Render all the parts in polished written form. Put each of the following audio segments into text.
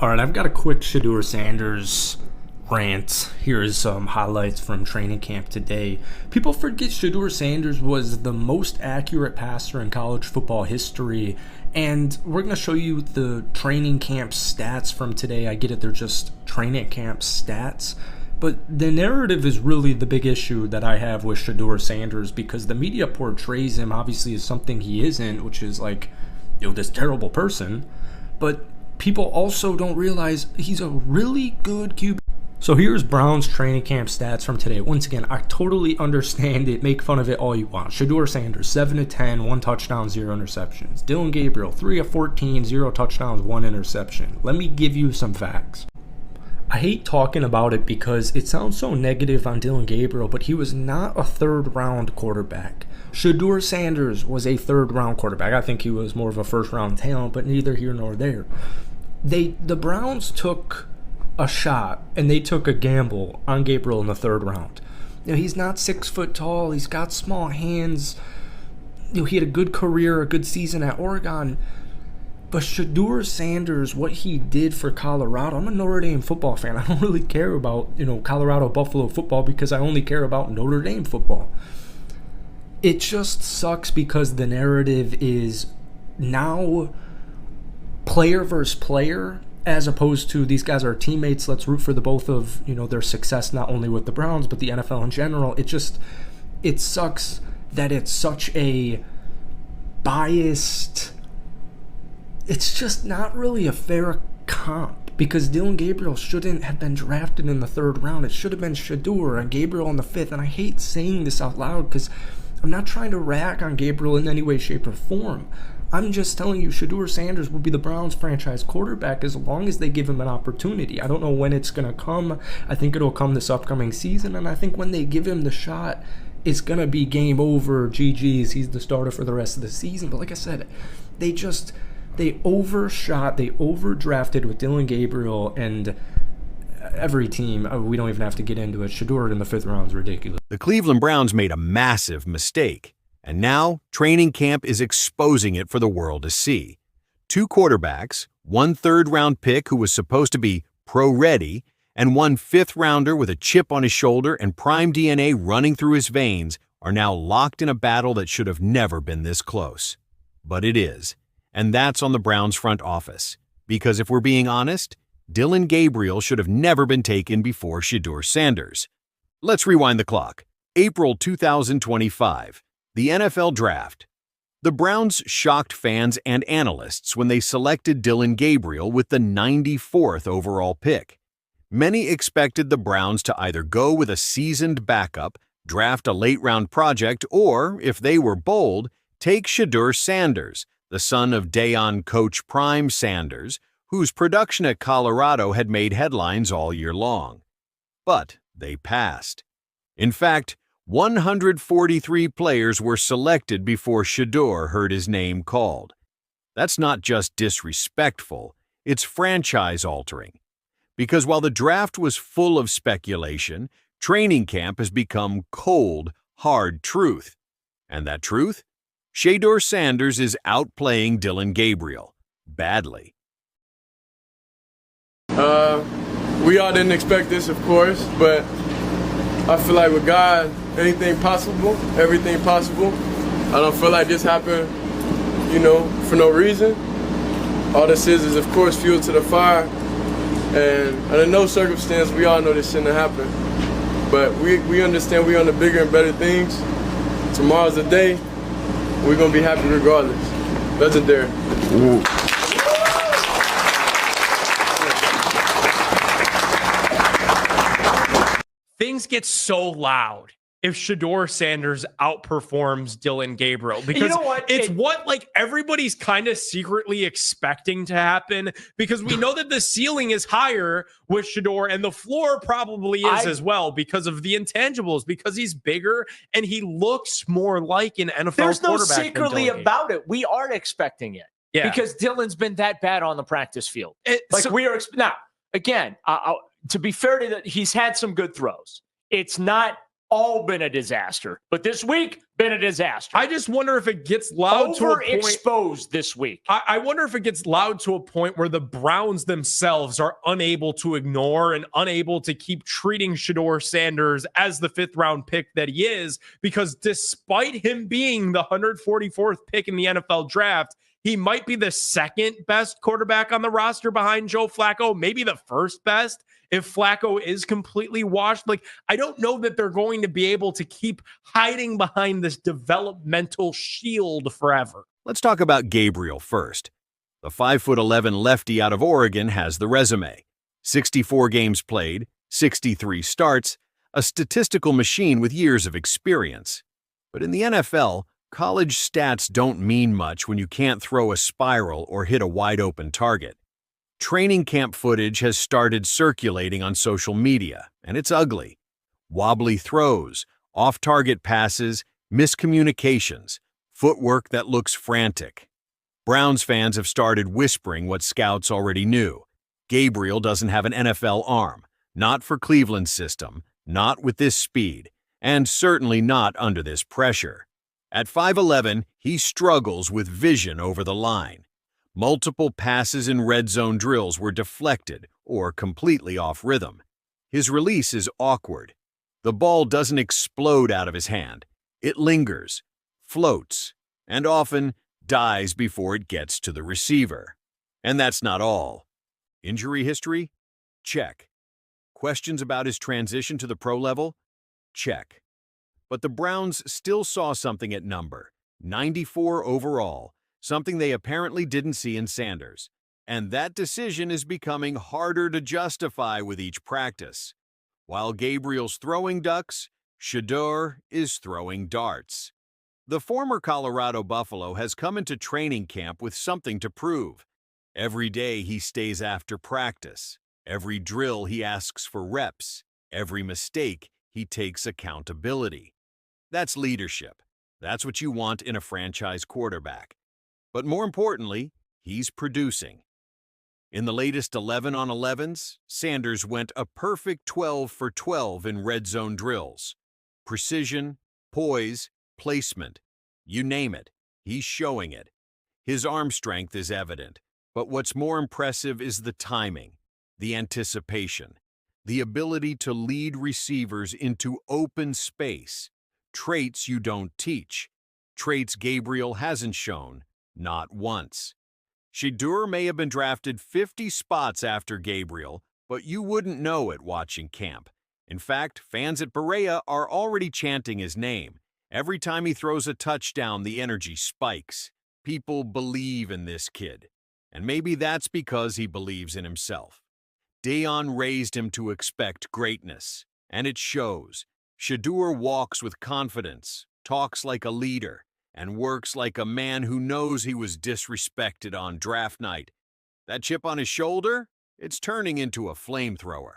All right, I've got a quick Shedeur Sanders rant. Here's some highlights from training camp today. People forget Shedeur Sanders was the most accurate passer in college football history, and we're going to show you the training camp stats from today. I get it, they're just training camp stats, but the narrative is really the big issue that I have with Shedeur Sanders, because the media portrays him obviously as something he isn't, which is like, this terrible person, but people also don't realize he's a really good QB. So here's Brown's training camp stats from today. Once again, I totally understand it. Make fun of it all you want. Shedeur Sanders, 7 of 10, 1 touchdown, 0 interceptions. Dillon Gabriel, 3 of 14, 0 touchdowns, 1 interception. Let me give you some facts. I hate talking about it because it sounds so negative on Dillon Gabriel, but he was not a third-round quarterback. Shedeur Sanders was a third-round quarterback. I think he was more of a first-round talent, but neither here nor there. The Browns took a shot and they took a gamble on Gabriel in the third round. He's not 6 foot tall. He's got small hands. He had a good career, a good season at Oregon. But Shedeur Sanders, what he did for Colorado, I'm a Notre Dame football fan. I don't really care about, Colorado Buffalo football because I only care about Notre Dame football. It just sucks because the narrative is now player versus player, as opposed to these guys are teammates. Let's root for the both of their success, not only with the Browns but the NFL in general. It sucks that it's such a biased. It's just not really a fair comp, because Dillon Gabriel shouldn't have been drafted in the third round. It should have been Shedeur and Gabriel in the fifth. And I hate saying this out loud because I'm not trying to rag on Gabriel in any way, shape, or form. I'm just telling you, Shedeur Sanders will be the Browns franchise quarterback as long as they give him an opportunity. I don't know when it's going to come. I think it'll come this upcoming season, and I think when they give him the shot, it's going to be game over. GG's, he's the starter for the rest of the season. But like I said, they overshot, they overdrafted with Dillon Gabriel, and every team, we don't even have to get into it. Shedeur in the fifth round is ridiculous. The Cleveland Browns made a massive mistake. And now, training camp is exposing it for the world to see. 2 quarterbacks, 1 third-round pick who was supposed to be pro-ready, and 1 fifth-rounder with a chip on his shoulder and prime DNA running through his veins are now locked in a battle that should have never been this close. But it is. And that's on the Browns front office. Because if we're being honest, Dillon Gabriel should have never been taken before Shedeur Sanders. Let's rewind the clock. April 2025. The NFL Draft. The Browns shocked fans and analysts when they selected Dillon Gabriel with the 94th overall pick. Many expected the Browns to either go with a seasoned backup, draft a late-round project, or, if they were bold, take Shedeur Sanders, the son of Deion coach Prime Sanders, whose production at Colorado had made headlines all year long. But they passed. In fact, 143 players were selected before Shedeur heard his name called. That's not just disrespectful, it's franchise-altering. Because while the draft was full of speculation, training camp has become cold, hard truth. And that truth? Shedeur Sanders is outplaying Dillon Gabriel. Badly. We all didn't expect this, of course, but I feel like with God, anything possible, everything possible. I don't feel like this happened, for no reason. All this is of course, fuel to the fire. And under no circumstance, we all know this shouldn't have happened. But we understand we're on the bigger and better things. Tomorrow's the day. We're going to be happy regardless. Legendary. Ooh. Things get so loud if Shedeur Sanders outperforms Dillon Gabriel, because it's what everybody's kind of secretly expecting to happen, because we know that the ceiling is higher with Shedeur and the floor probably is as well because of the intangibles, because he's bigger and he looks more like an NFL quarterback. There's no secretly about it. We aren't expecting it because Dillon's been that bad on the practice field. Now, again, to be fair to that, he's had some good throws. It's not all been a disaster. But this week, been a disaster. I just wonder if it gets loud to a point. Overexposed this week. I wonder if it gets loud to a point where the Browns themselves are unable to ignore and unable to keep treating Shedeur Sanders as the 5th round pick that he is, because despite him being the 144th pick in the NFL draft, he might be the second best quarterback on the roster behind Joe Flacco, maybe the first best if Flacco is completely washed. Like, I don't know that they're going to be able to keep hiding behind this developmental shield forever. Let's talk about Gabriel first. The 5'11" lefty out of Oregon has the resume. 64 games played, 63 starts, a statistical machine with years of experience. But in the NFL, college stats don't mean much when you can't throw a spiral or hit a wide-open target. Training camp footage has started circulating on social media, and it's ugly. Wobbly throws, off-target passes, miscommunications, footwork that looks frantic. Browns fans have started whispering what scouts already knew. Gabriel doesn't have an NFL arm, not for Cleveland's system, not with this speed, and certainly not under this pressure. At 5'11", he struggles with vision over the line. Multiple passes in red zone drills were deflected or completely off rhythm. His release is awkward. The ball doesn't explode out of his hand. It lingers, floats, and often dies before it gets to the receiver. And that's not all. Injury history? Check. Questions about his transition to the pro level? Check. But the Browns still saw something at number 94 overall, something they apparently didn't see in Sanders. And that decision is becoming harder to justify with each practice. While Gabriel's throwing ducks, Shedeur is throwing darts. The former Colorado Buffalo has come into training camp with something to prove. Every day he stays after practice. Every drill he asks for reps. Every mistake he takes accountability. That's leadership. That's what you want in a franchise quarterback. But more importantly, he's producing. In the latest 11 on 11s, Sanders went a perfect 12 for 12 in red zone drills. Precision, poise, placement, you name it, he's showing it. His arm strength is evident, but what's more impressive is the timing, the anticipation, the ability to lead receivers into open space. Traits you don't teach. Traits Gabriel hasn't shown, not once. Shedeur may have been drafted 50 spots after Gabriel, but you wouldn't know it watching camp. In fact, fans at Berea are already chanting his name. Every time he throws a touchdown, the energy spikes. People believe in this kid. And maybe that's because he believes in himself. Deion raised him to expect greatness, and it shows. Shedeur walks with confidence, talks like a leader, and works like a man who knows he was disrespected on draft night. That chip on his shoulder? It's turning into a flamethrower.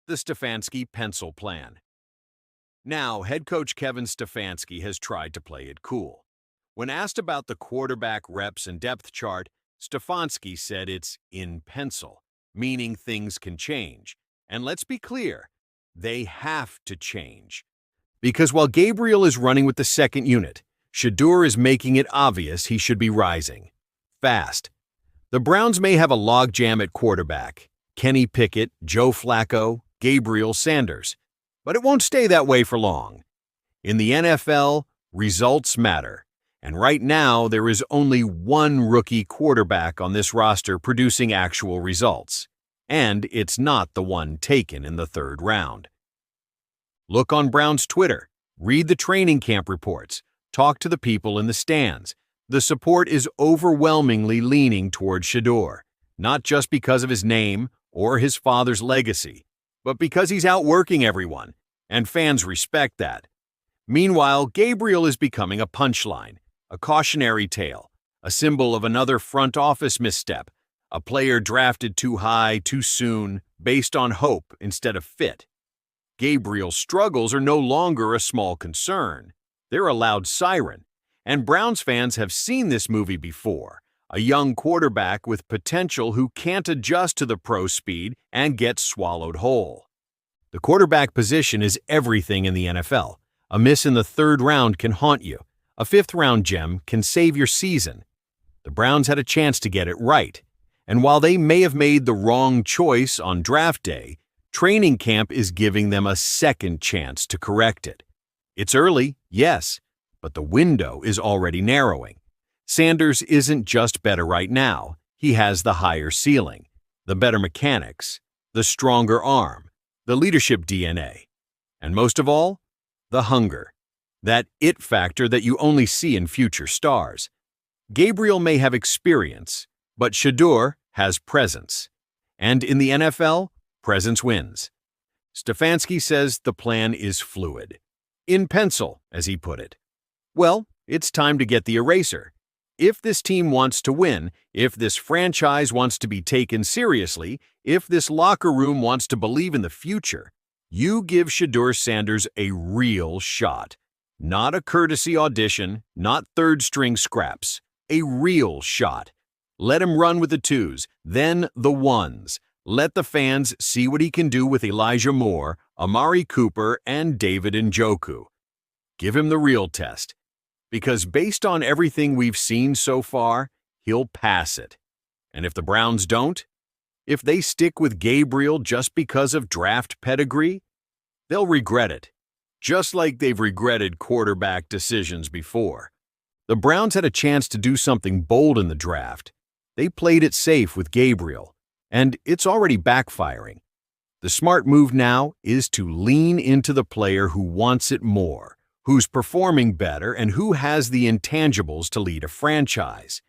The Stefanski pencil plan. Now, head coach Kevin Stefanski has tried to play it cool. When asked about the quarterback reps and depth chart, Stefanski said it's in pencil, meaning things can change. And let's be clear, they have to change. Because while Gabriel is running with the second unit, Shedeur is making it obvious he should be rising. Fast. The Browns may have a logjam at quarterback. Kenny Pickett, Joe Flacco, Gabriel Sanders. But it won't stay that way for long. In the NFL, results matter. And right now, there is only one rookie quarterback on this roster producing actual results. And it's not the one taken in the third round. Look on Brown's Twitter. Read the training camp reports. Talk to the people in the stands. The support is overwhelmingly leaning toward Shedeur, not just because of his name or his father's legacy, but because he's outworking everyone, and fans respect that. Meanwhile, Gabriel is becoming a punchline, a cautionary tale, a symbol of another front office misstep, a player drafted too high, too soon, based on hope instead of fit. Gabriel's struggles are no longer a small concern. They're a loud siren. And Browns fans have seen this movie before. A young quarterback with potential who can't adjust to the pro speed and gets swallowed whole. The quarterback position is everything in the NFL. A miss in the 3rd round can haunt you. A 5th-round gem can save your season. The Browns had a chance to get it right. And while they may have made the wrong choice on draft day, training camp is giving them a second chance to correct it. It's early, yes, but the window is already narrowing. Sanders isn't just better right now. He has the higher ceiling, the better mechanics, the stronger arm, the leadership DNA, and most of all, the hunger. That it factor that you only see in future stars. Gabriel may have experience, but Shedeur has presence. And in the NFL, presence wins. Stefanski says the plan is fluid. In pencil, as he put it. Well, it's time to get the eraser. If this team wants to win, if this franchise wants to be taken seriously, if this locker room wants to believe in the future, you give Shedeur Sanders a real shot. Not a courtesy audition, not third-string scraps. A real shot. Let him run with the 2s, then the 1s. Let the fans see what he can do with Elijah Moore, Amari Cooper, and David Njoku. Give him the real test. Because based on everything we've seen so far, he'll pass it. And if the Browns don't, if they stick with Gabriel just because of draft pedigree, they'll regret it. Just like they've regretted quarterback decisions before. The Browns had a chance to do something bold in the draft. They played it safe with Gabriel, and it's already backfiring. The smart move now is to lean into the player who wants it more, who's performing better, and who has the intangibles to lead a franchise.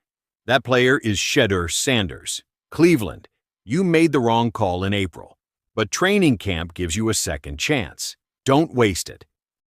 That player is Shedeur Sanders. Cleveland, you made the wrong call in April, but training camp gives you a second chance. Don't waste it.